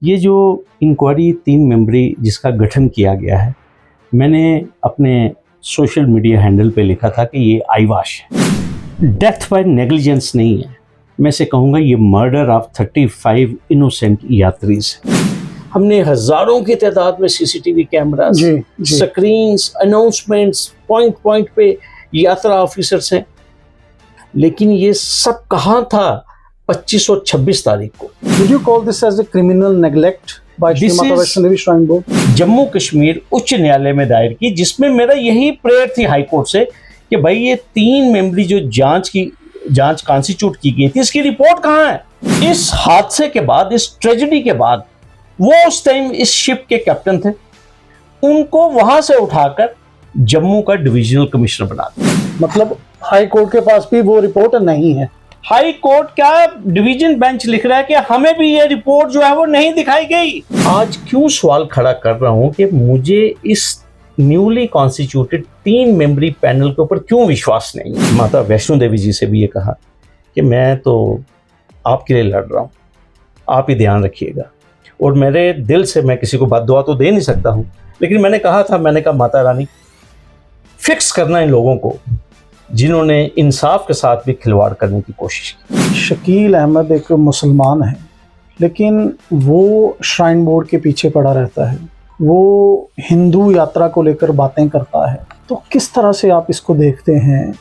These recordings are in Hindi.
ये जो इंक्वायरी 3 मेंबरी जिसका गठन किया गया है, मैंने अपने सोशल मीडिया हैंडल पे लिखा था कि ये आईवाश है, डेथ बाय नेग्लिजेंस नहीं है। मैं से कहूँगा ये मर्डर ऑफ 35 इनोसेंट यात्रीज है। हमने हजारों की तादाद में CCTV cameras, screens, announcements, point point पे यात्रा ऑफिसर्स हैं, लेकिन ये सब कहाँ था 25 और 26 तारीख को। Would you call this as a criminal neglect by Shri Mata Vaishno Devi Shrine Board? Jammu Kashmir उच्च न्यायालय में दायर की, जिसमें मेरा यही प्रेयर थी हाई कोर्ट से कि भाई ये 3 मेंबरी जो जांच कॉन्स्टिट्यूट की गई थी, इसकी रिपोर्ट कहाँ है। इस हादसे के बाद, इस ट्रेजेडी के बाद, वो उस टाइम इस शिप के कैप्टन थे, उनको वहां से उठाकर जम्मू का डिविजनल कमिश्नर बना दिया। मतलब हाई कोर्ट के पास भी वो रिपोर्ट नहीं है। हाई कोर्ट क्या, डिवीजन बेंच लिख रहा है कि हमें भी ये रिपोर्ट जो है वो नहीं दिखाई गई। आज क्यों सवाल खड़ा कर रहा हूं कि मुझे इस न्यूली कॉन्स्टिट्यूटेड 3 मेंबरी पैनल के ऊपर क्यों विश्वास नहीं। माता वैष्णो देवी जी से भी ये कहा कि मैं तो आपके लिए लड़ रहा हूं, आप ही ध्यान रखिएगा। और मेरे दिल से मैं किसी को बद्दुआ तो दे नहीं सकता हूं, लेकिन मैंने कहा माता रानी फिक्स करना इन लोगों को जिन्होंने इंसाफ के साथ भी खिलवाड़ करने की कोशिश की। शकील अहमद एक मुसलमान है, लेकिन वो श्राइन बोर्ड के पीछे पड़ा रहता है, वो हिंदू यात्रा को लेकर बातें करता है। तो किस तरह से आप इसको देखते हैं?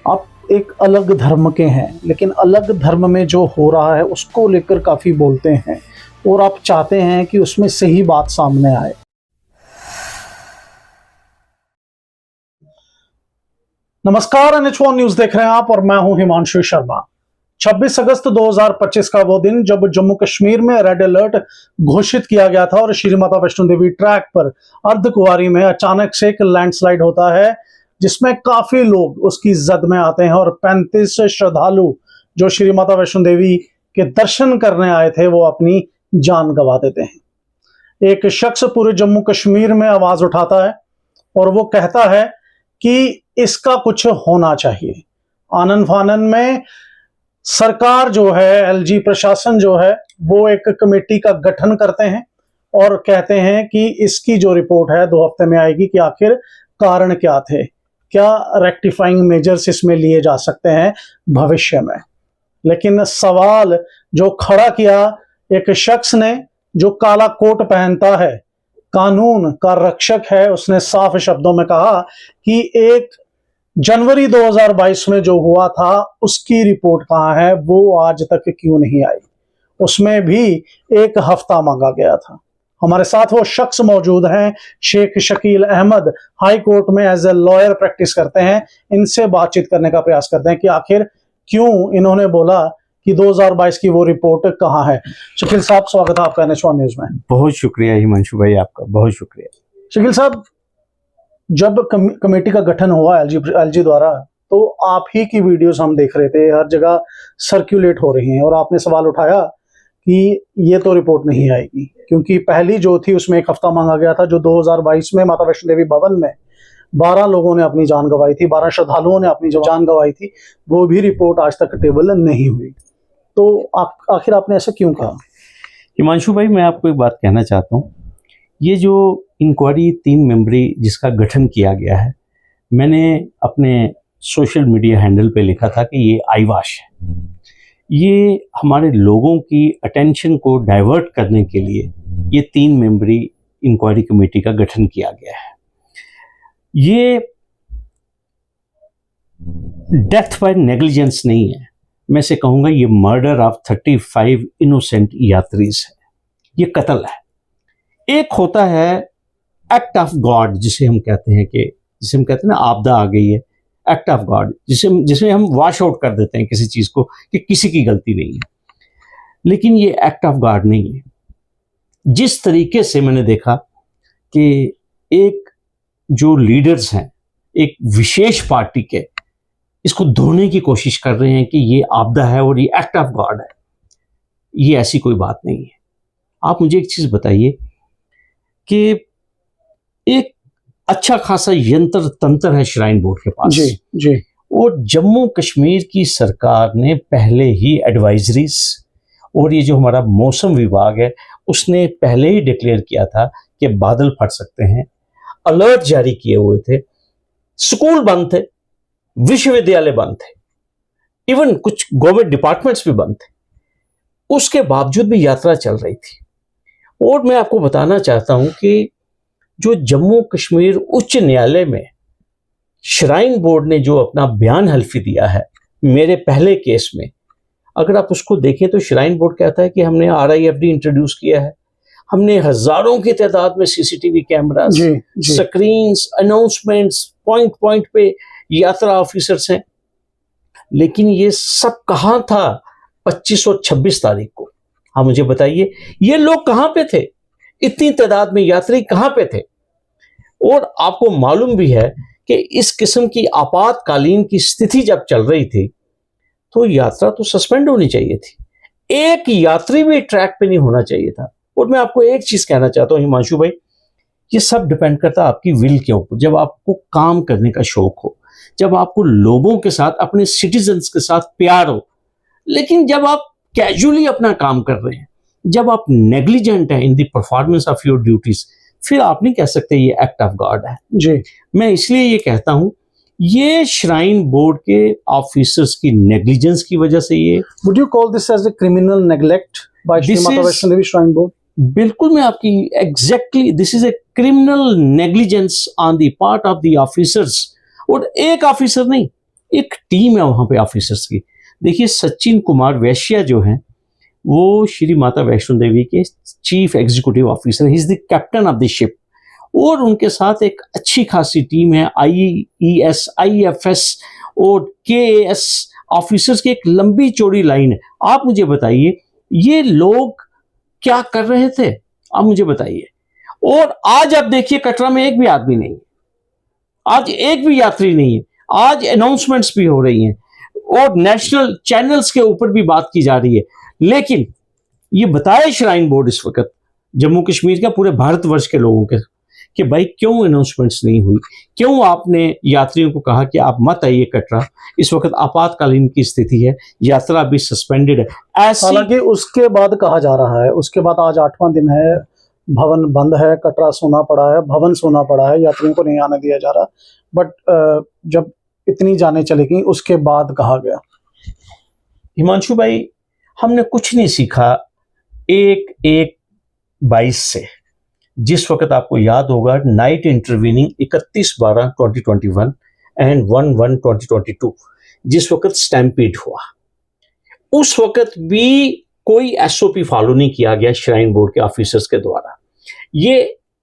आप एक अलग धर्म के हैं, लेकिन अलग धर्म में जो हो रहा है उसको लेकर काफ़ी बोलते हैं और आप चाहते हैं कि उसमें सही बात सामने आए। नमस्कार, NH1 न्यूज देख रहे हैं आप और मैं हूं हिमांशु शर्मा। 26 अगस्त 2025 का वो दिन जब जम्मू कश्मीर में रेड अलर्ट घोषित किया गया था और श्री माता वैष्णो देवी ट्रैक पर अर्धकुंवारी में अचानक से एक लैंडस्लाइड होता है, जिसमें काफी लोग उसकी जद में आते हैं और 35 श्रद्धालु जो श्री माता वैष्णो देवी के दर्शन करने आए थे वो अपनी जान गंवा देते हैं। एक शख्स पूरे जम्मू कश्मीर में आवाज उठाता है और वो कहता है कि इसका कुछ होना चाहिए। आनन फानन में सरकार जो है, LG प्रशासन जो है, वो एक कमेटी का गठन करते हैं और कहते हैं कि इसकी जो रिपोर्ट है 2 हफ्ते में आएगी कि आखिर कारण क्या थे, क्या रेक्टिफाइंग मेजर्स इसमें लिए जा सकते हैं भविष्य में। लेकिन सवाल जो खड़ा किया एक शख्स ने जो काला कोट पहनता है, कानून का रक्षक है, उसने साफ शब्दों में कहा कि 1 जनवरी 2022 में जो हुआ था उसकी रिपोर्ट कहाँ है, वो आज तक क्यों नहीं आई। उसमें भी 1 हफ्ता मांगा गया था। हमारे साथ वो शख्स मौजूद हैं, शेख शकील अहमद, हाई कोर्ट में एज ए लॉयर प्रैक्टिस करते हैं। इनसे बातचीत करने का प्रयास करते हैं कि आखिर क्यों इन्होंने बोला कि 2022 की वो रिपोर्ट कहाँ है। शकील साहब, स्वागत है आपका NH1 न्यूज में। बहुत शुक्रिया हिमांशु भाई, आपका बहुत शुक्रिया। शकील साहब, जब कमेटी का गठन हुआ LG द्वारा, तो आप ही की वीडियोस हम देख रहे थे, हर जगह सर्कुलेट हो रही हैं और आपने सवाल उठाया कि ये तो रिपोर्ट नहीं आएगी, क्योंकि पहली जो थी उसमें 1 हफ्ता मांगा गया था, जो 2022 में माता वैष्णो देवी भवन में 12 लोगों ने अपनी जान गंवाई थी, 12 श्रद्धालुओं ने अपनी जान गंवाई थी, वो भी रिपोर्ट आज तक टेबल नहीं हुई। तो आखिर आपने ऐसा क्यों कहा? हिमांशु भाई, मैं आपको एक बात कहना चाहता हूँ। ये जो इंक्वायरी 3 मेंबरी जिसका गठन किया गया है, मैंने अपने सोशल मीडिया हैंडल पे लिखा था कि ये आईवाश है। ये हमारे लोगों की अटेंशन को डाइवर्ट करने के लिए ये 3 मेंबरी इंक्वायरी कमेटी का गठन किया गया है। ये डेथ बाय नेग्लिजेंस नहीं है। मैं से कहूँगा ये मर्डर ऑफ 35 इनोसेंट यात्रीज है, ये कत्ल है। एक होता है एक्ट ऑफ गॉड, जिसे हम कहते हैं ना आपदा आ गई है, एक्ट ऑफ गॉड, जिसे हम वॉश आउट कर देते हैं किसी चीज को कि किसी की गलती नहीं है। लेकिन ये एक्ट ऑफ गॉड नहीं है। जिस तरीके से मैंने देखा कि एक जो लीडर्स हैं एक विशेष पार्टी के, इसको धोने की कोशिश कर रहे हैं कि ये आपदा है और ये एक्ट ऑफ गॉड है, ये ऐसी कोई बात नहीं है। आप मुझे एक चीज बताइए कि एक अच्छा खासा यंत्र तंत्र है श्राइन बोर्ड के पास। जी। और जम्मू कश्मीर की सरकार ने पहले ही एडवाइजरीज और ये जो हमारा मौसम विभाग है उसने पहले ही डिक्लेयर किया था कि बादल फट सकते हैं, अलर्ट जारी किए हुए थे, स्कूल बंद थे, विश्वविद्यालय बंद थे, इवन कुछ गवर्नमेंट डिपार्टमेंट्स भी बंद थे, उसके बावजूद भी यात्रा चल रही थी। और मैं आपको बताना चाहता हूं कि जो जम्मू कश्मीर उच्च न्यायालय में श्राइन बोर्ड ने जो अपना बयान हल्फी दिया है मेरे पहले केस में, अगर आप उसको देखें तो श्राइन बोर्ड कहता है कि हमने RIFD इंट्रोड्यूस किया है, हमने हजारों की तादाद में CCTV cameras, screens, announcements, point point पे यात्रा ऑफिसर्स हैं, लेकिन ये सब कहां था 25 और 26 तारीख को? हाँ, मुझे बताइए ये लोग कहां पे थे? इतनी तादाद में यात्री कहां पे थे? और आपको मालूम भी है कि इस किस्म की आपातकालीन की स्थिति जब चल रही थी तो यात्रा तो सस्पेंड होनी चाहिए थी, एक यात्री भी ट्रैक पे नहीं होना चाहिए था। और मैं आपको एक चीज कहना चाहता हूं हिमांशु भाई, ये सब डिपेंड करता है आपकी विल के ऊपर। जब आपको काम करने का शौक हो, जब आपको लोगों के साथ, अपने सिटीजन्स के साथ प्यार हो, लेकिन जब आप कैजुअली अपना काम कर रहे हैं, जब आप नेग्लिजेंट हैं in the performance of your duties, फिर आप नहीं कह सकते ये एक्ट ऑफ गॉड है जी। मैं इसलिए ये कहता हूं ये श्राइन बोर्ड के ऑफिसर्स की नेग्लिजेंस की वजह से ये। Would you call this as a criminal neglect by Shri Mata Vaishno Devi shrine board? बिल्कुल, मैं आपकी exactly, this is a criminal negligence on the part of the officers. और एक ऑफिसर नहीं, एक टीम है वहां पे ऑफिसर्स की। देखिए सचिन कुमार वैश्य जो हैं वो श्री माता वैष्णो देवी के chief executive officer, he is the captain of the ship, और उनके साथ एक अच्छी खासी टीम है, IES, IFS और KAS ऑफिसर्स की एक लंबी चौड़ी लाइन है। आप मुझे बताइए ये लोग क्या कर रहे थे, आप मुझे बताइए। और आज आप देखिए कटरा में एक भी आदमी नहीं है, आज एक भी यात्री नहीं है, आज अनाउंसमेंट्स भी हो रही हैं और नेशनल चैनल्स के ऊपर भी बात की जा रही है, लेकिन ये बताए श्राइन बोर्ड इस वक्त जम्मू कश्मीर का, पूरे भारतवर्ष के लोगों के, कि भाई क्यों अनाउंसमेंट्स नहीं हुई, क्यों आपने यात्रियों को कहा कि आप मत आइए कटरा, इस वक्त आपातकालीन की स्थिति है, यात्रा भी सस्पेंडेड है। हालांकि उसके बाद कहा जा रहा है, उसके बाद आज 8वां दिन है, भवन बंद है, कटरा सोना पड़ा है, भवन सोना पड़ा है, यात्रियों को नहीं आने दिया जा रहा। बट जब इतनी जाने चली गई उसके बाद कहा गया। हिमांशु भाई, हमने कुछ नहीं सीखा 1/1/22 से। जिस वक्त आपको याद होगा नाइट इंटरवीनिंग 31/12/2021 एंड 1/1/2022, जिस वक्त स्टैम्पीड हुआ, उस वक्त भी कोई SOP फॉलो नहीं किया गया श्राइन बोर्ड के ऑफिसर्स के द्वारा। ये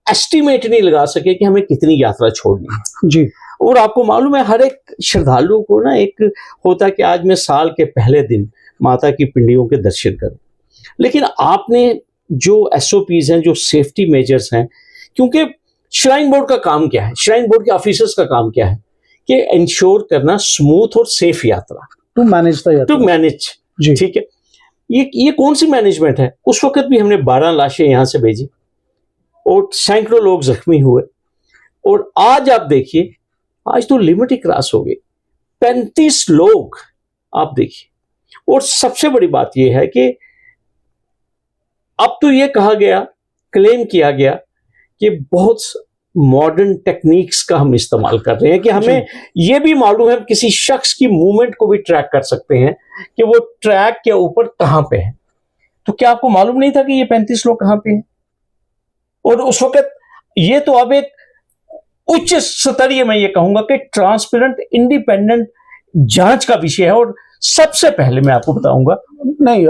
एस्टिमेट नहीं लगा सके कि हमें कितनी यात्रा छोड़नी है जी। और आपको मालूम है हर एक श्रद्धालु को ना एक होता है कि आज मैं साल के पहले दिन माता की पिंडियों के दर्शन करूं, लेकिन आपने जो SOPs हैं, जो सेफ्टी मेजर्स हैं, क्योंकि श्राइन बोर्ड का काम क्या है, श्राइन बोर्ड के ऑफिसर्स का काम क्या है कि इंश्योर करना स्मूथ और सेफ यात्रा, टू मैनेज जी, ठीक है। ये कौन सी मैनेजमेंट है? उस वक्त भी हमने 12 लाशें यहां से भेजी और सैकड़ों लोग जख्मी हुए, और आज आप देखिए आज तो लिमिट ही क्रॉस हो गई, 35 लोग आप देखिए। और सबसे बड़ी बात यह है कि अब तो ये कहा गया, क्लेम किया गया कि बहुत मॉडर्न टेक्निक्स का हम इस्तेमाल कर रहे हैं, कि हमें ये भी मालूम है किसी शख्स की मूवमेंट को भी ट्रैक कर सकते हैं कि वो ट्रैक के ऊपर कहां पे है। तो क्या आपको मालूम नहीं था कि ये 35 लोग कहां पे हैं? और उस वक्त ये तो अब एक उच्च स्तरीय, मैं ये कहूंगा कि ट्रांसपेरेंट इंडिपेंडेंट जांच का विषय है। और सबसे पहले मैं आपको बताऊंगा, नहीं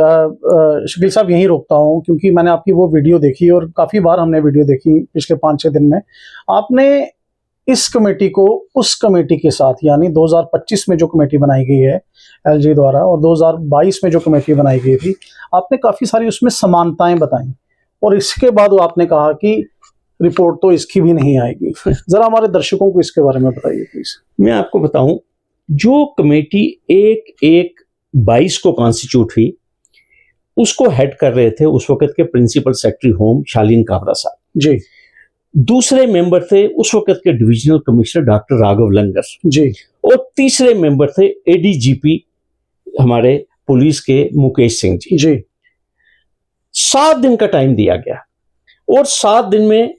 शकील साहब यहीं रोकता हूं, क्योंकि मैंने आपकी वो वीडियो देखी और काफी बार हमने वीडियो देखी पिछले 5-6 दिन में। आपने इस कमेटी को उस कमेटी के साथ, यानी 2025 में जो कमेटी बनाई गई है LG द्वारा और 2022 में जो कमेटी बनाई गई थी, आपने काफी सारी उसमें समानताएं बताई, और इसके बाद आपने कहा कि रिपोर्ट तो इसकी भी नहीं आएगी। जरा हमारे दर्शकों को इसके बारे में बताइए प्लीज। मैं आपको बताऊं, जो कमेटी 1/1/22 को कॉन्स्टिट्यूट हुई, उसको हेड कर रहे थे उस वक्त के प्रिंसिपल सेक्रेटरी होम शालीन काबरा साहब जी। दूसरे मेंबर थे उस वक्त के डिविजनल कमिश्नर डॉक्टर राघव लंगर जी, और तीसरे मेंबर थे ADGP हमारे पुलिस के मुकेश सिंह जी। जी। 7 दिन का टाइम दिया गया और 7 दिन में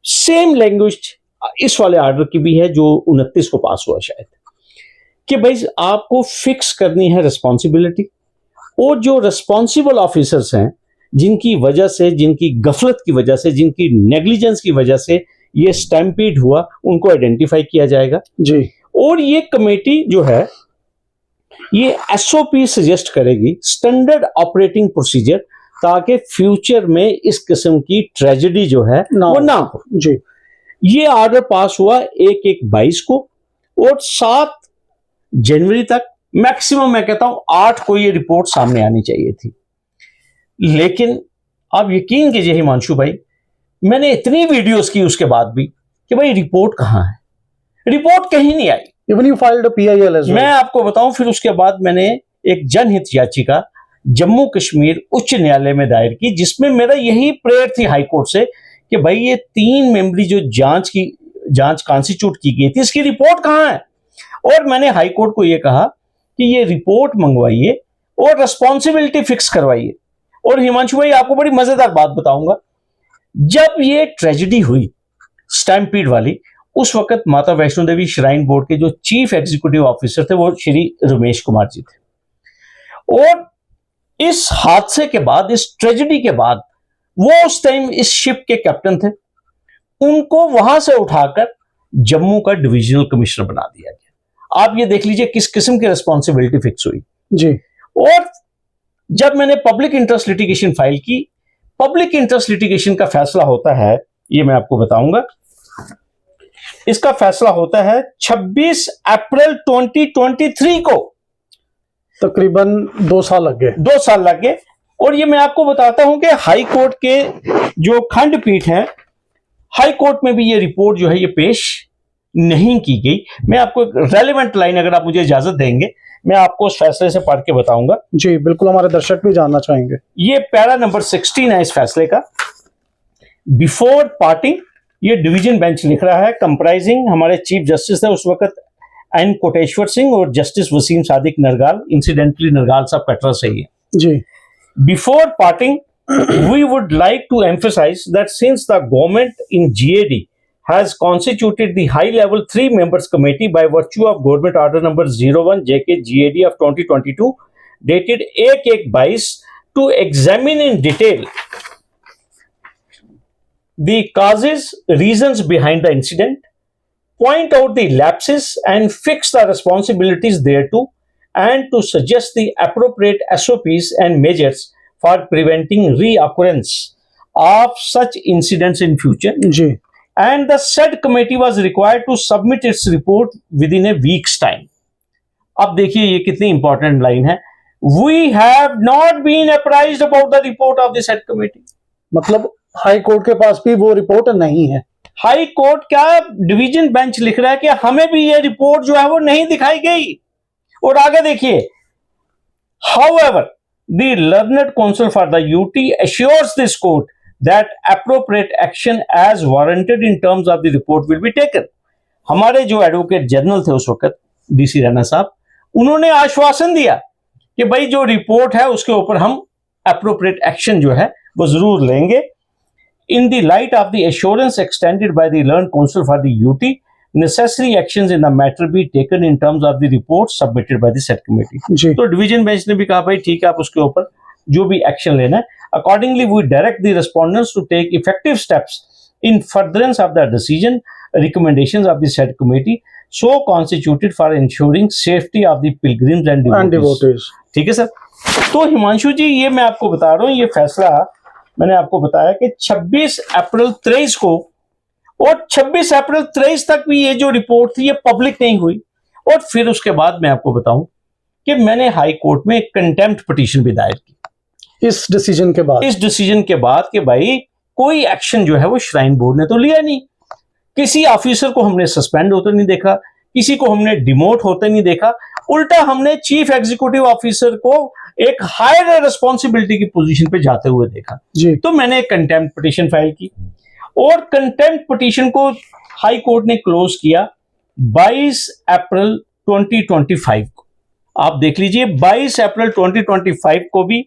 सेम लैंग्वेज इस वाले ऑर्डर की भी है जो 29 को पास हुआ शायद, कि भाई आपको फिक्स करनी है रिस्पॉन्सिबिलिटी, और जो रिस्पॉन्सिबल ऑफिसर्स हैं जिनकी वजह से, जिनकी गफलत की वजह से, जिनकी नेग्लिजेंस की वजह से ये स्टैम्पीड हुआ, उनको आइडेंटिफाई किया जाएगा जी। और ये कमेटी जो है ये एसओपी सजेस्ट करेगी, स्टैंडर्ड ऑपरेटिंग प्रोसीजर, ताकि फ्यूचर में इस किस्म की ट्रेजेडी जो है वो ना हो जी। ये ऑर्डर पास हुआ 1/1/22 को और 7 जनवरी तक, मैक्सिमम मैं कहता हूं 8 को ये रिपोर्ट सामने आनी चाहिए थी। लेकिन आप यकीन कीजिए हिमांशु भाई, मैंने इतनी वीडियोस की उसके बाद भी कि भाई रिपोर्ट कहां है, रिपोर्ट कहीं नहीं आई। Even you filed a PIL as well. मैं आपको बताऊं, फिर उसके बाद मैंने एक जनहित याचिका जम्मू कश्मीर उच्च न्यायालय में दायर की, जिसमें मेरा यही प्रेयर थी हाई कोर्ट से कि भाई ये 3 मेंबरी जो जांच कॉन्स्टिट्यूट की गई थी, इसकी रिपोर्ट कहां है। और मैंने हाई कोर्ट को यह कहा कि ये रिपोर्ट मंगवाइए और रिस्पॉन्सिबिलिटी फिक्स करवाइए। और हिमांशु भाई आपको बड़ी मजेदार बात बताऊंगा, जब ये ट्रेजेडी हुई स्टैम्पीड वाली, उस वक्त माता वैष्णो देवी श्राइन बोर्ड के जो चीफ एग्जीक्यूटिव ऑफिसर थे वो श्री रमेश कुमार जी थे। और इस हादसे के बाद, इस ट्रेजेडी के बाद, वो उस टाइम इस शिप के कैप्टन थे, उनको वहां से उठाकर जम्मू का डिविजनल कमिश्नर बना दिया गया। आप ये देख लीजिए किस किस्म की रिस्पॉन्सिबिलिटी फिक्स हुई जी। और जब मैंने पब्लिक इंटरेस्ट लिटिगेशन फाइल की, पब्लिक इंटरेस्ट लिटिगेशन का फैसला होता है, ये मैं आपको बताऊंगा, इसका फैसला होता है 26 अप्रैल 2023 को। तकरीबन 2 साल लग गए। 2 साल लग गए। और ये मैं आपको बताता हूं कि हाई कोर्ट के जो खंडपीठ है, हाई कोर्ट में भी ये रिपोर्ट जो है ये पेश नहीं की गई। मैं आपको एक रेलेवेंट लाइन, अगर आप मुझे इजाजत देंगे, मैं आपको उस फैसले से पढ़ के बताऊंगा। जी बिल्कुल, हमारे दर्शक भी जानना चाहेंगे। ये पैरा नंबर 16 है इस फैसले का। बिफोर पार्टिंग, ये डिवीजन बेंच लिख रहा है, कंप्राइजिंग हमारे चीफ जस्टिस थे उस वक्त एन कोटेश्वर सिंह और जस्टिस वसीम सादिक नरगाल। इंसिडेंटली नरगाल साहब कटरा से ही है जी। Before parting, we would like to emphasize that since the government in GAD has constituted the high-level 3 members committee by virtue of Government Order number 01 JK GAD of 2022 dated 1/1/22 to examine in detail the causes, reasons behind the incident, point out the lapses and fix the responsibilities thereto, and to suggest the appropriate SOPs and measures for preventing reoccurrence of such incidents in future. जी. And the said committee was required to submit its report within a week's time. अब देखिए ये कितनी इंपॉर्टेंट लाइन है। We have not been apprised about the report of the said committee. मतलब हाई कोर्ट के पास भी वो रिपोर्ट नहीं है। हाई कोर्ट क्या डिवीजन बेंच लिख रहा है कि हमें भी ये रिपोर्ट जो है वो नहीं दिखाई गई। और आगे देखिए, however, the learned counsel for the UT assures this court that appropriate action as warranted in terms of the report will be taken. हमारे जो एडवोकेट जनरल थे उस वक्त डीसी राणा साहब, उन्होंने आश्वासन दिया कि भाई जो रिपोर्ट है उसके ऊपर हम एप्रोप्रिएट एक्शन जो है वो जरूर लेंगे। In the light of the assurance extended by the learned counsel for the UT, necessary actions in the matter be taken in terms of the report submitted by the said committee. तो डिवीजन बेंच ने भी कहा भाई ठीक है, आप उसके ऊपर जो भी एक्शन लेना है। Accordingly, we direct the respondents to take effective steps in furtherance of the decision recommendations of the said committee, so constituted for ensuring safety of the pilgrims and devotees. ठीक है सर। तो हिमांशु जी, ये मैं आपको बता रहा हूँ, ये फैसला मैंने आपको बताया कि 26 अप्रैल 23 को, और 26 अप्रैल 23 तक भी ये जो रिपोर्ट थी ये पब्लिक नहीं हुई। और फिर उसके बाद मैं आपको बताऊं कि मैंने हाई कोर्ट में एक कंटेम्प्ट पिटीशन भी दायर की इस डिसीजन के बाद कि भाई कोई एक्शन जो है वो श्राइन बोर्ड ने तो लिया नहीं। किसी ऑफिसर को हमने सस्पेंड होते नहीं देखा, किसी को हमने डिमोट होते नहीं देखा, उल्टा हमने चीफ एग्जीक्यूटिव ऑफिसर को एक हायर रिस्पॉन्सिबिलिटी की पोजीशन पे जाते हुए देखा जी। तो मैंने एक कंटेम्प्ट पिटीशन फाइल की और कंटेम्प्ट पिटीशन को हाई कोर्ट ने क्लोज किया 22 अप्रैल 2025 को। आप देख लीजिए 22 अप्रैल 2025 को भी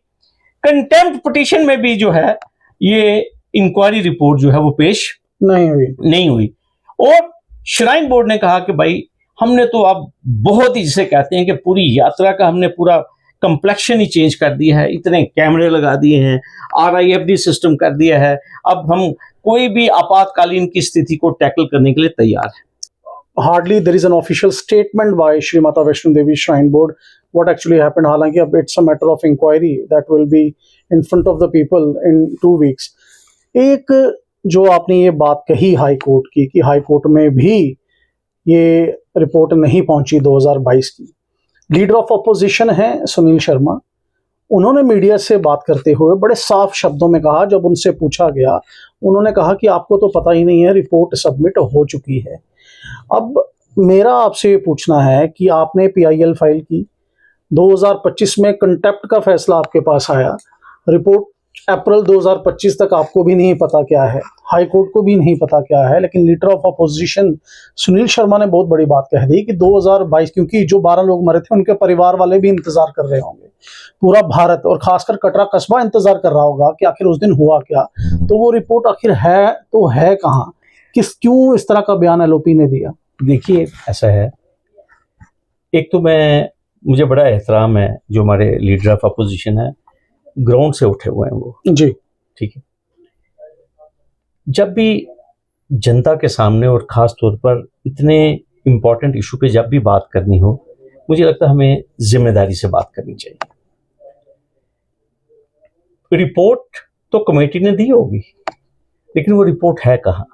कंटेम्प्ट पिटीशन में भी जो है ये इंक्वायरी रिपोर्ट जो है वो पेश नहीं हुई। और श्राइन बोर्ड ने कहा कि भाई हमने तो अब बहुत ही, जिसे कहते हैं कि पूरी यात्रा का हमने पूरा कंप्लेक्शन ही चेंज कर दिया है, इतने कैमरे लगा दिए हैं, RIFD सिस्टम कर दिया है, अब हम कोई भी आपातकालीन की स्थिति को टैकल करने के लिए तैयार है। Hardly there is an official statement by Shri Mata Vaishno Devi Shrine Board what actually happened. हालांकि अब it's a matter of inquiry that will be in front of the people in 2 weeks. एक जो आपने ये बात कही हाई कोर्ट की कि हाई कोर्ट में भी ये रिपोर्ट नहीं पहुंची 2022 की, लीडर ऑफ अपोजिशन है सुनील शर्मा, उन्होंने मीडिया से बात करते हुए बड़े साफ शब्दों में कहा, जब उनसे पूछा गया उन्होंने कहा कि आपको तो पता ही नहीं है, रिपोर्ट सबमिट हो चुकी है। अब मेरा आपसे ये पूछना है कि आपने PIL फाइल की, 2025 में कंटेप्ट का फैसला आपके पास आया, रिपोर्ट अप्रैल 2025 तक आपको भी नहीं पता क्या है, हाई कोर्ट को भी नहीं पता क्या है, लेकिन leader of opposition Sunil Sharma ने बहुत बड़ी बात कह दी कि 2022, क्योंकि जो 12 लोग मरे थे उनके परिवार वाले भी इंतजार कर रहे होंगे, पूरा भारत और खासकर कटरा कस्बा इंतजार कर रहा होगा कि आखिर उस दिन हुआ क्या, तो वो रिपोर्ट आखिर है तो है कहाँ, क्यों इस तरह का बयान LOP ने दिया? देखिए ऐसा है, एक तो मुझे बड़ा एहतराम है जो हमारे लीडर ऑफ अपोजिशन है, ग्राउंड से उठे हुए हैं वो जी, ठीक है। जब भी जनता के सामने और ख़ास तौर पर इतने इम्पोर्टेंट इशू पे जब भी बात करनी हो, मुझे लगता है हमें जिम्मेदारी से बात करनी चाहिए। रिपोर्ट तो कमेटी ने दी होगी, लेकिन वो रिपोर्ट है कहाँ?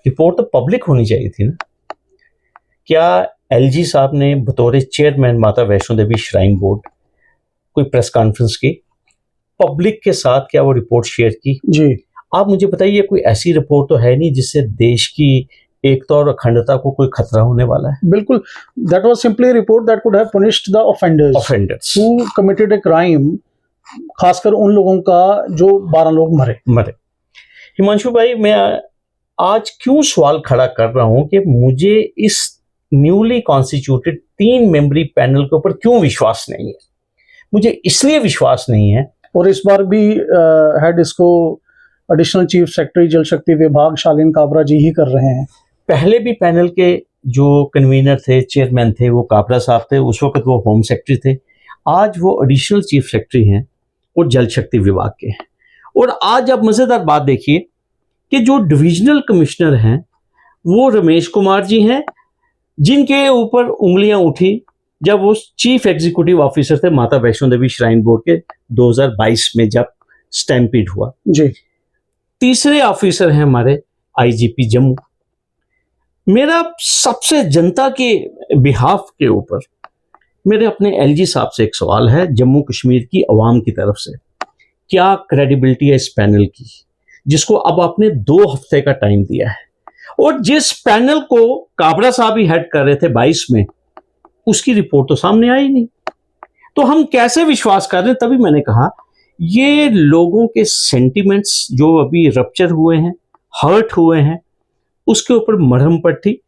रिपोर्ट तो पब्लिक होनी चाहिए थी ना। क्या LG साहब ने बतौर चेयरमैन माता वैष्णो देवी श्राइन बोर्ड कोई प्रेस कॉन्फ्रेंस की, पब्लिक के साथ क्या वो रिपोर्ट शेयर की? जी, आप मुझे बताइए, कोई ऐसी रिपोर्ट तो है नहीं जिससे देश की एकता और अखंडता को कोई खतरा होने वाला है? बिल्कुल, that was simply a report that could have punished the offenders who committed a crime, खासकर उन लोगों का जो 12 लोग मरे। हिमांशु भाई, मैं आज क्यों सवाल खड़ा कर रहा हूं कि मुझे इस न्यूली कॉन्स्टिट्यूटेड 3 मेंबरी पैनल के ऊपर क्यों विश्वास नहीं है? मुझे इसलिए विश्वास नहीं है, और इस बार भी हेड इसको एडिशनल चीफ सेक्रेटरी जल शक्ति विभाग शालीन काबरा जी ही कर रहे हैं। पहले भी पैनल के जो कन्वीनर थे, चेयरमैन थे, वो काबरा साहब थे, उस वक्त वो होम सेक्रेटरी थे, आज वो एडिशनल चीफ सेक्रेटरी हैं और जल शक्ति विभाग के हैं। और आज आप मज़ेदार बात देखिए कि जो डिविजनल कमिश्नर हैं वो रमेश कुमार जी हैं, जिनके ऊपर उंगलियां उठी जब वो चीफ एग्जीक्यूटिव ऑफिसर थे माता वैष्णो देवी श्राइन बोर्ड के 2022 में जब स्टैम्पीड हुआ जी। तीसरे ऑफिसर हैं हमारे IGP जम्मू। मेरा सबसे जनता के बिहाफ के ऊपर मेरे अपने LG साहब से एक सवाल है, जम्मू कश्मीर की अवाम की तरफ से, क्या क्रेडिबिलिटी है इस पैनल की जिसको अब आपने 2 हफ्ते का टाइम दिया है, और जिस पैनल को काबरा साहब ही हेड कर रहे थे 22 में, उसकी रिपोर्ट तो सामने आई नहीं, तो हम कैसे विश्वास कर रहे हैं? तभी मैंने कहा ये लोगों के सेंटिमेंट्स जो अभी रप्चर हुए हैं, हर्ट हुए हैं, उसके ऊपर मरहम पट्टी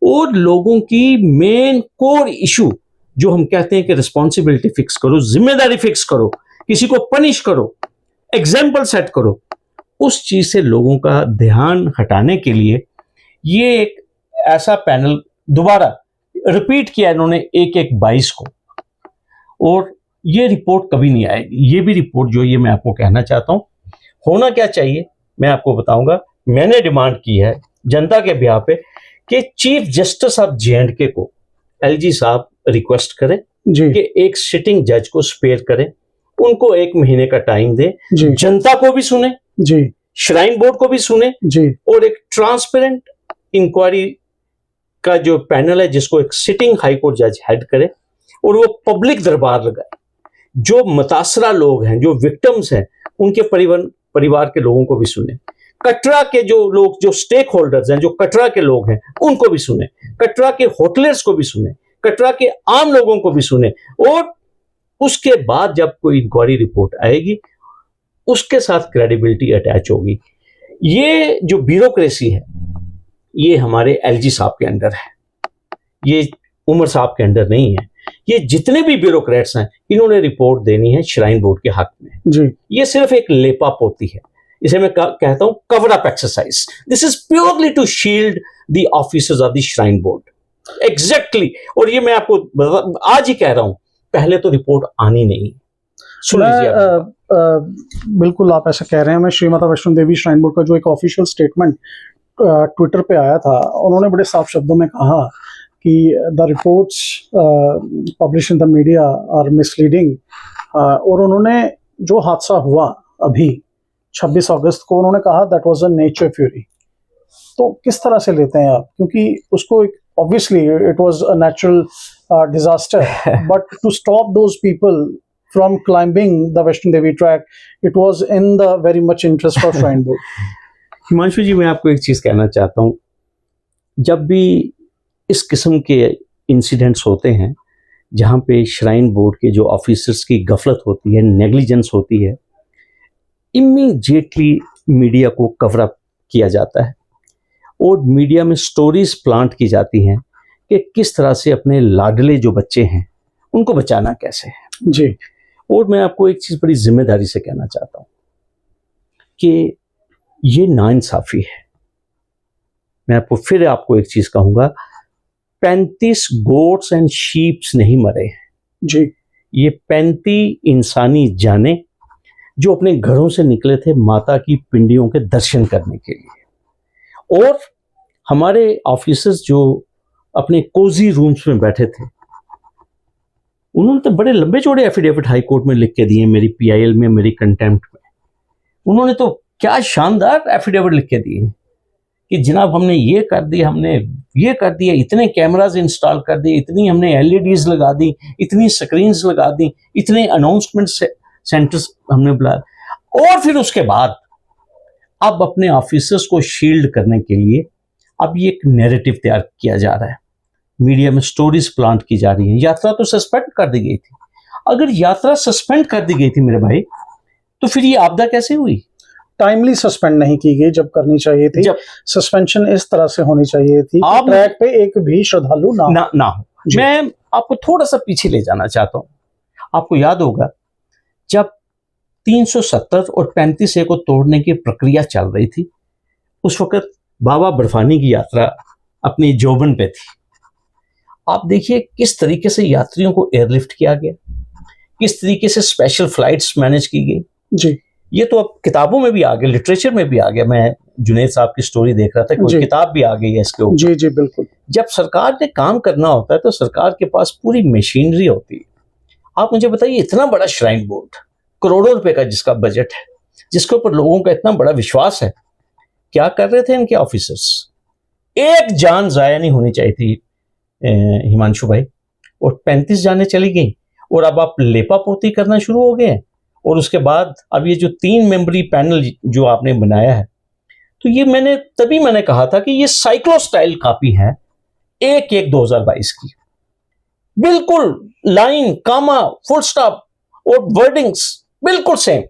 और लोगों की मेन कोर इशू जो हम कहते हैं कि रिस्पॉन्सिबिलिटी फिक्स करो, जिम्मेदारी फिक्स करो, किसी को पनिश करो, एग्जाम्पल सेट करो, उस चीज से लोगों का ध्यान हटाने के लिए ये एक ऐसा पैनल दोबारा रिपीट किया इन्होंने 1/1/22 को, और ये रिपोर्ट कभी नहीं आएगी। ये भी रिपोर्ट जो ये मैं आपको कहना चाहता हूं, होना क्या चाहिए मैं आपको बताऊंगा। मैंने डिमांड की है जनता के बिहाफ पे कि चीफ जस्टिस ऑफ J&K को LG साहब रिक्वेस्ट करें कि एक सिटिंग जज को स्पेयर करें, उनको 1 महीने का टाइम दे, जनता को भी सुने जी, श्राइन बोर्ड को भी सुने जी, और एक ट्रांसपेरेंट इंक्वायरी का जो पैनल है जिसको एक सिटिंग हाई कोर्ट जज हेड करे और वो पब्लिक दरबार लगाए, जो मुतासरा लोग हैं, जो विक्टिम्स हैं, उनके परिवार के लोगों को भी सुने, कटरा के जो लोग, जो स्टेक होल्डर्स हैं, जो कटरा के लोग हैं, उनको भी सुने, कटरा के होटलर्स को भी सुने, कटरा के आम लोगों को भी सुने, और उसके बाद जब कोई इंक्वायरी रिपोर्ट आएगी उसके साथ क्रेडिबिलिटी अटैच होगी। ये जो ब्यूरोक्रेसी है ये हमारे LG साहब के अंडर है, ये उमर साहब के अंडर नहीं है। ये जितने भी ब्यूरोक्रेट्स हैं इन्होंने रिपोर्ट देनी है श्राइन बोर्ड के हक में जी। ये सिर्फ एक लेपा पोती है, इसे मैं कहता हूं cover up exercise. This is purely to shield the officers of the shrine board. Exactly. और ये मैं आपको आज ही कह रहा हूं, पहले तो रिपोर्ट आनी नहीं। सुन लीजिए। बिल्कुल आप ऐसा कह रहे हैं। मैं श्री माता वैष्णो देवी श्राइन बोर्ड का जो एक ऑफिशियल स्टेटमेंट ट्विटर पे आया था, उन्होंने बड़े साफ शब्दों में कहा कि the reports publish in the media are misleading. और उन्होंने जो हादसा हुआ अभी 26 अगस्त को, उन्होंने कहा that was a nature fury. तो किस तरह से लेते हैं आप? क्योंकि उसको obviously it was a natural disaster, but to stop those people from climbing the Vaishno Devi track, it was in the very much interest of Shrine Board. Himanshu ji, मैं आपको एक चीज़ कहना चाहता हूँ। जब भी इस किस्म के इंसिडेंट्स होते हैं जहाँ पे श्राइन बोर्ड के जो ऑफिसर्स की गफलत होती है, नेग्लिजेंस होती है, इमीडिएटली मीडिया को कवर अप किया जाता है और मीडिया में स्टोरीज प्लांट की जाती हैं कि किस तरह से अपने लाडले जो बच्चे हैं उनको बचाना कैसे है। जी। और मैं आपको एक चीज़ बड़ी जिम्मेदारी से कहना चाहता हूँ कि ये नाइंसाफ़ी है। मैं आपको एक चीज़ कहूँगा, 35 गोट्स एंड शीप्स नहीं मरे हैं जी। ये 35 इंसानी जाने जो अपने घरों से निकले थे माता की पिंडियों के दर्शन करने के लिए। और हमारे ऑफिसर्स जो अपने कोजी रूम्स में बैठे थे, उन्होंने तो बड़े लंबे चौड़े एफिडेविट हाई कोर्ट में लिख के दिए, मेरी पीआईएल में, मेरी कंटेम्प्ट में। उन्होंने तो क्या शानदार एफिडेविट लिख के दिए कि जनाब हमने ये कर दिया, हमने ये कर दिया, इतने कैमराज इंस्टॉल कर दिए, इतनी हमने एलईडीज लगा दी, इतनी स्क्रीन्स लगा दी, इतने अनाउंसमेंट सेंटर्स हमने बुलाया। और फिर उसके बाद अब अपने ऑफिसर्स को शील्ड करने के लिए अब ये एक नैरेटिव तैयार किया जा रहा है, मीडिया में स्टोरीज प्लांट की जा रही हैं। यात्रा तो सस्पेंड कर दी गई थी। अगर यात्रा सस्पेंड कर दी गई थी मेरे भाई, तो फिर ये आपदा कैसे हुई? टाइमली सस्पेंड नहीं की गई जब करनी चाहिए थी। जब सस्पेंशन इस तरह से होनी चाहिए थी कि ट्रैक पे एक भी श्रद्धालु ना हो। मैं आपको थोड़ा सा पीछे ले जाना चाहता हूँ। आपको याद होगा जब 370 और 35A को तोड़ने की प्रक्रिया चल रही थी, उस वक्त बाबा बर्फानी की यात्रा अपनी जोबन पे थी। आप देखिए किस तरीके से यात्रियों को एयरलिफ्ट किया गया, किस तरीके से स्पेशल फ्लाइट्स मैनेज की गई। जी। ये तो अब किताबों में भी आ गया, लिटरेचर में भी आ गया। मैं जुनेद साहब की स्टोरी देख रहा था, कोई किताब भी आ गई है इसके ऊपर। जी जी बिल्कुल। जब सरकार ने काम करना होता है तो सरकार के पास पूरी मशीनरी होती है। आप मुझे बताइए, इतना बड़ा श्राइन बोर्ड, करोड़ों रुपए का जिसका बजट है, जिसके ऊपर लोगों का इतना बड़ा विश्वास है, क्या कर रहे थे इनके ऑफिसर्स? एक जान जाया नहीं होनी चाहिए थी हिमांशु भाई, और 35 जाने चली गई। और अब आप लेपा पोती करना शुरू हो गए हैं। और उसके बाद अब ये जो 3 मेंबरी पैनल जो आपने बनाया है, तो ये मैंने कहा था कि ये साइक्लो स्टाइल कॉपी है 1/1/2022 की। बिल्कुल लाइन, कामा, फुल स्टॉप और वर्डिंग्स बिल्कुल सेम,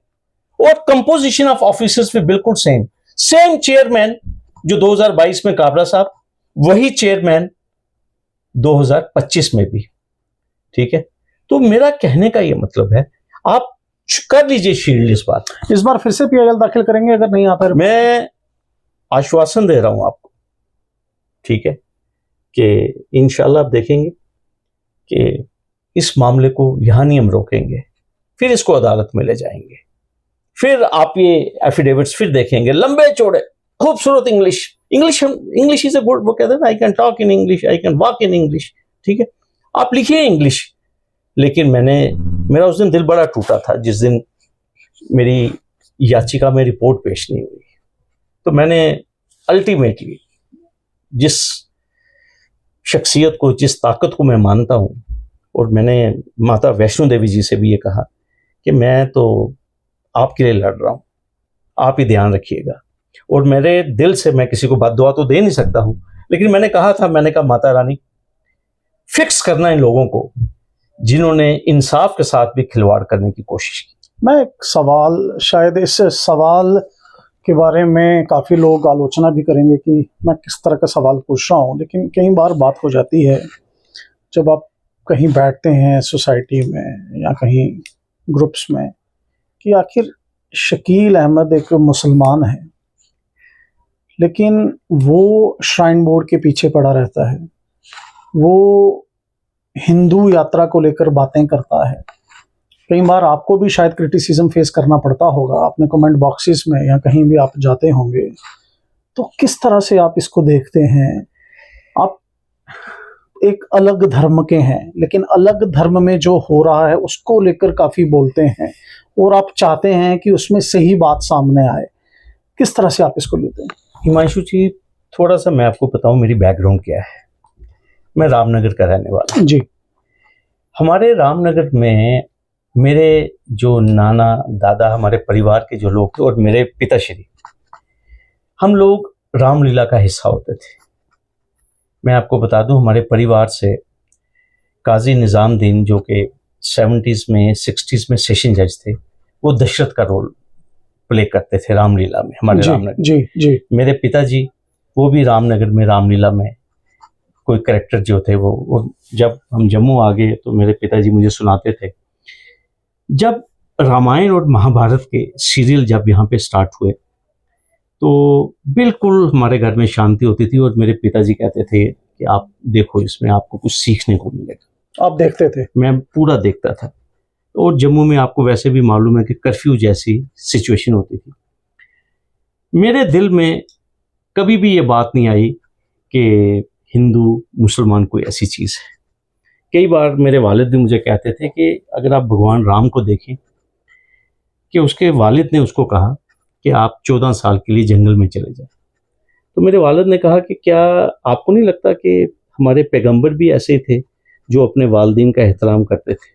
और कंपोजिशन ऑफ ऑफिसर्स भी बिल्कुल सेम। सेम चेयरमैन जो 2022 में काबरा साहब, वही चेयरमैन 2025 में भी। ठीक है, तो मेरा कहने का ये मतलब है, आप कर लीजिए शील्ड इस बार फिर से पीआईएल दाखिल करेंगे अगर नहीं आता। मैं आश्वासन दे रहा हूं आपको, ठीक है, कि इंशाल्लाह आप देखेंगे कि इस मामले को यहां नहीं हम रोकेंगे, फिर इसको अदालत में ले जाएंगे। फिर आप ये एफिडेविट्स फिर देखेंगे, लंबे चौड़े, खूबसूरत इंग्लिश इज अ गुड, वो कहते हैं ना, I can talk in English, I can walk in English. ठीक है, आप लिखिए इंग्लिश। लेकिन मेरा उस दिन दिल बड़ा टूटा था जिस दिन मेरी याचिका में रिपोर्ट पेश नहीं हुई। तो मैंने अल्टीमेटली जिस शख्सियत को, जिस ताकत को मैं मानता हूँ, और मैंने माता वैष्णो देवी जी से भी ये कहा कि मैं तो आपके लिए लड़ रहा हूँ, आप ही ध्यान रखिएगा। और मेरे दिल से मैं किसी को बद्दुआ तो दे नहीं सकता हूँ, लेकिन मैंने कहा माता रानी, फिक्स करना इन लोगों को जिन्होंने इंसाफ के साथ भी खिलवाड़ करने की कोशिश की। मैं एक सवाल, शायद इस सवाल के बारे में काफ़ी लोग आलोचना भी करेंगे कि मैं किस तरह का सवाल पूछ रहा हूँ, लेकिन कई बार बात हो जाती है जब आप कहीं बैठते हैं सोसाइटी में या कहीं ग्रुप्स में कि आखिर शकील अहमद एक मुसलमान है, लेकिन वो श्राइन बोर्ड के पीछे पड़ा रहता है, वो हिंदू यात्रा को लेकर बातें करता है। कई बार आपको भी शायद क्रिटिसिज्म फेस करना पड़ता होगा अपने कमेंट बॉक्सेस में या कहीं भी आप जाते होंगे, तो किस तरह से आप इसको देखते हैं? आप एक अलग धर्म के हैं, लेकिन अलग धर्म में जो हो रहा है उसको लेकर काफ़ी बोलते हैं और आप चाहते हैं कि उसमें सही बात सामने आए। किस तरह से आप इसको लेते हैं? हिमांशु जी, थोड़ा सा मैं आपको बताऊं मेरी बैकग्राउंड क्या है। मैं रामनगर का रहने वाला हूं। जी। हमारे रामनगर में मेरे जो नाना दादा, हमारे परिवार के जो लोग थे और मेरे पिताश्री, हम लोग रामलीला का हिस्सा होते थे। मैं आपको बता दूं, हमारे परिवार से काजी निज़ामुद्दीन जो कि 70s में 60s में सेशन जज थे, वो दशरथ का रोल प्ले करते थे रामलीला में हमारे रामनगर। जी जी। मेरे पिताजी वो भी रामनगर में रामलीला में कोई कैरेक्टर जो थे वो जब हम जम्मू आ गए तो मेरे पिताजी मुझे सुनाते थे। जब रामायण और महाभारत के सीरियल जब यहाँ पे स्टार्ट हुए तो बिल्कुल हमारे घर में शांति होती थी और मेरे पिताजी कहते थे कि आप देखो, इसमें आपको कुछ सीखने को मिलेगा। आप देखते थे? मैं पूरा देखता था। और जम्मू में आपको वैसे भी मालूम है कि कर्फ्यू जैसी सिचुएशन होती थी। मेरे दिल में कभी भी ये बात नहीं आई कि हिंदू मुसलमान कोई ऐसी चीज़ है। कई बार मेरे वालिद भी मुझे कहते थे कि अगर आप भगवान राम को देखें, कि उसके वालिद ने उसको कहा कि आप 14 साल के लिए जंगल में चले जाएं, तो मेरे वालिद ने कहा कि क्या आपको नहीं लगता कि हमारे पैगंबर भी ऐसे थे जो अपने वालिदैन का एहतराम करते थे?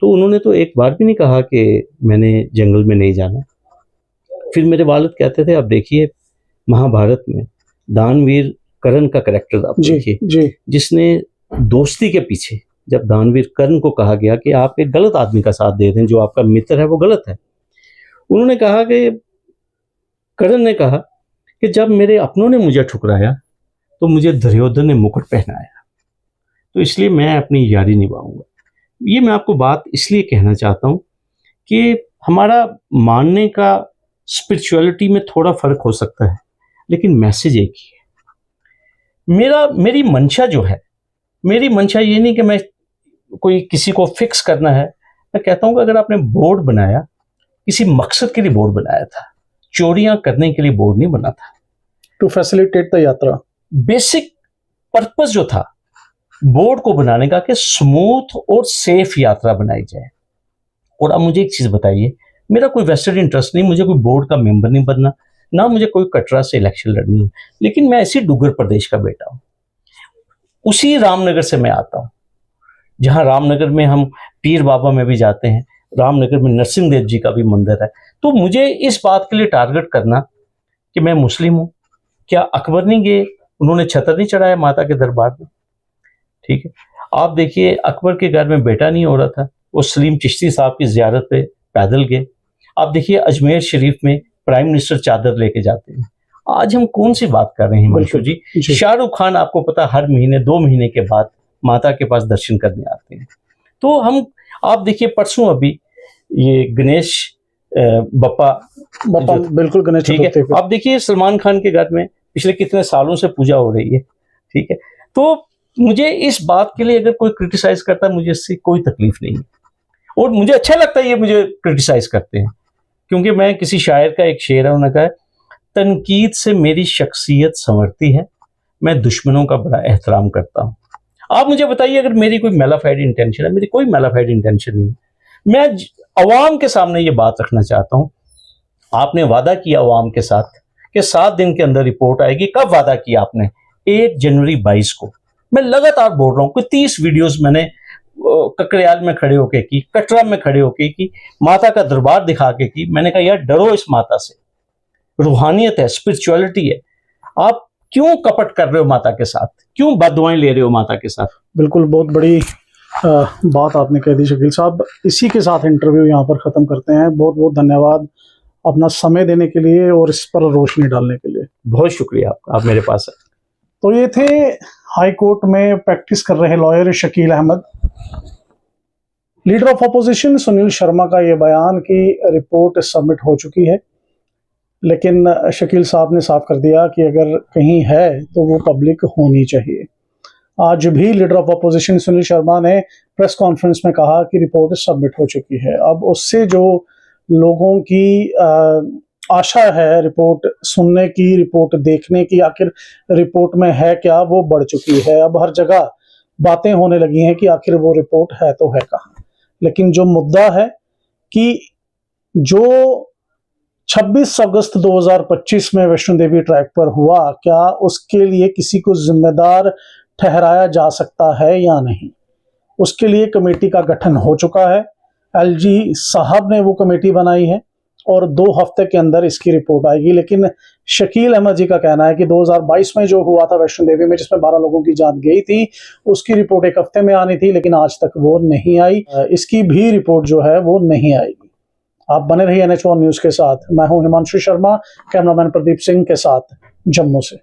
तो उन्होंने तो एक बार भी नहीं कहा कि मैंने जंगल में नहीं जाना। फिर मेरे वालिद कहते थे, आप देखिए महाभारत में दानवीर कर्ण का कैरेक्टर आप देखिए, जिसने दोस्ती के पीछे जब दानवीर कर्ण को कहा गया कि आप एक गलत आदमी का साथ दे रहे हैं, जो आपका मित्र है वो गलत है, उन्होंने कहा कि कर्ण ने कहा कि जब मेरे अपनों ने मुझे ठुकराया तो मुझे दुर्योधन ने मुकुट पहनाया, तो इसलिए मैं अपनी यारी निभाऊंगा। ये मैं आपको बात इसलिए कहना चाहता हूँ कि हमारा मानने का स्पिरिचुअलिटी में थोड़ा फर्क हो सकता है, लेकिन मैसेज एक ही है। मेरी मंशा जो है, मेरी मंशा ये नहीं कि मैं कोई किसी को फिक्स करना है। मैं कहता हूँ कि अगर आपने बोर्ड बनाया, किसी मकसद के लिए बोर्ड बनाया था, चोरियां करने के लिए बोर्ड नहीं बना था। टू फैसिलिटेट द यात्रा। बेसिक पर्पस जो था बोर्ड को बनाने का कि स्मूथ और सेफ यात्रा बनाई जाए। और अब मुझे एक चीज बताइए, मेरा कोई वेस्टेड इंटरेस्ट नहीं, मुझे कोई बोर्ड का मेंबर नहीं बनना, ना मुझे कोई कटरा से इलेक्शन लड़नी है, लेकिन मैं इसी डुग्गर प्रदेश का बेटा हूं। उसी रामनगर से मैं आता हूं, जहां रामनगर में हम पीर बाबा में भी जाते हैं, रामनगर में नरसिंह देव जी का भी मंदिर है। तो मुझे इस बात के लिए टारगेट करना कि मैं मुस्लिम हूं, क्या अकबर नहीं गए, उन्होंने छतर नहीं चढ़ाया माता के दरबार में? ठीक है, आप देखिए अकबर के घर में बेटा नहीं हो रहा था, वो सलीम चिश्ती साहब की जियारत पे पैदल गए। आप देखिए अजमेर शरीफ में प्राइम मिनिस्टर चादर लेके जाते हैं। आज हम कौन सी बात कर रहे हैं हिमांशु जी? शाहरुख खान आपको पता हर महीने 2 महीने के बाद माता के पास दर्शन करने आते हैं। तो हम, आप देखिए परसों अभी ये गणेश बप्पा बिल्कुल गणेश, ठीक है, आप देखिए सलमान खान के घर में पिछले कितने सालों से पूजा हो रही है। ठीक है, तो मुझे इस बात के लिए अगर कोई क्रिटिसाइज करता है, मुझे इससे कोई तकलीफ नहीं है और मुझे अच्छा लगता है ये मुझे क्रिटिसाइज करते हैं, क्योंकि मैं किसी शायर का एक शेर है, उन्होंने कहा, तनकीद से मेरी शख्सियत संवरती है, मैं दुश्मनों का बड़ा एहतराम करता हूँ। आप मुझे बताइए अगर मेरी कोई मेलाफाइड इंटेंशन है, मेरी कोई मेलाफाइड इंटेंशन नहीं है। मैं अवाम के सामने ये बात रखना चाहता हूँ। आपने वादा किया अवाम के साथ कि 7 दिन के अंदर रिपोर्ट आएगी। कब वादा किया आपने? 1 जनवरी 22 को। मैं लगातार बोल रहा हूँ कि 30 वीडियोस मैंने ककड़ियाल में खड़े होके की, कटरा में खड़े होके की, माता का दरबार दिखा के की। मैंने कहा यार डरो इस माता से, रूहानियत है, स्पिरिचुअलिटी है। आप क्यों कपट कर रहे हो माता के साथ, क्यों बददुआएं ले रहे हो माता के साथ? बिल्कुल, बहुत बड़ी बात आपने कह दी शकील साहब। इसी के साथ इंटरव्यू यहाँ पर ख़त्म करते हैं। बहुत बहुत धन्यवाद अपना समय देने के लिए और इस पर रोशनी डालने के लिए। बहुत शुक्रिया आपका, आप मेरे पास है। तो ये थे हाई कोर्ट में प्रैक्टिस कर रहे lawyer Shakeel Ahmed. Leader of opposition Sunil Sharma का ये बयान कि रिपोर्ट सबमिट हो चुकी है, लेकिन शकील साहब ने साफ कर दिया कि अगर कहीं है तो वो पब्लिक होनी चाहिए। आज भी leader of opposition Sunil Sharma ने प्रेस कॉन्फ्रेंस में कहा कि रिपोर्ट सबमिट हो चुकी है। अब उससे जो लोगों की आशा है रिपोर्ट सुनने की, रिपोर्ट देखने की, आखिर रिपोर्ट में है क्या, वो बढ़ चुकी है। अब हर जगह बातें होने लगी हैं कि आखिर वो रिपोर्ट है तो है कहाँ। लेकिन जो मुद्दा है कि जो 26 अगस्त 2025 में वैष्णो देवी ट्रैक पर हुआ, क्या उसके लिए किसी को जिम्मेदार ठहराया जा सकता है या नहीं, उसके लिए कमेटी का गठन हो चुका है। एलजी साहब ने वो कमेटी बनाई है और 2 हफ्ते के अंदर इसकी रिपोर्ट आएगी। लेकिन शकील अहमद जी का कहना है कि 2022 में जो हुआ था वैष्णो देवी में, जिसमें 12 लोगों की जान गई थी, उसकी रिपोर्ट 1 हफ्ते में आनी थी, लेकिन आज तक वो नहीं आई। इसकी भी रिपोर्ट जो है वो नहीं आएगी। आप बने रहिए NH1 न्यूज के साथ। मैं हूं हिमांशु शर्मा, कैमरामैन प्रदीप सिंह के साथ जम्मू से।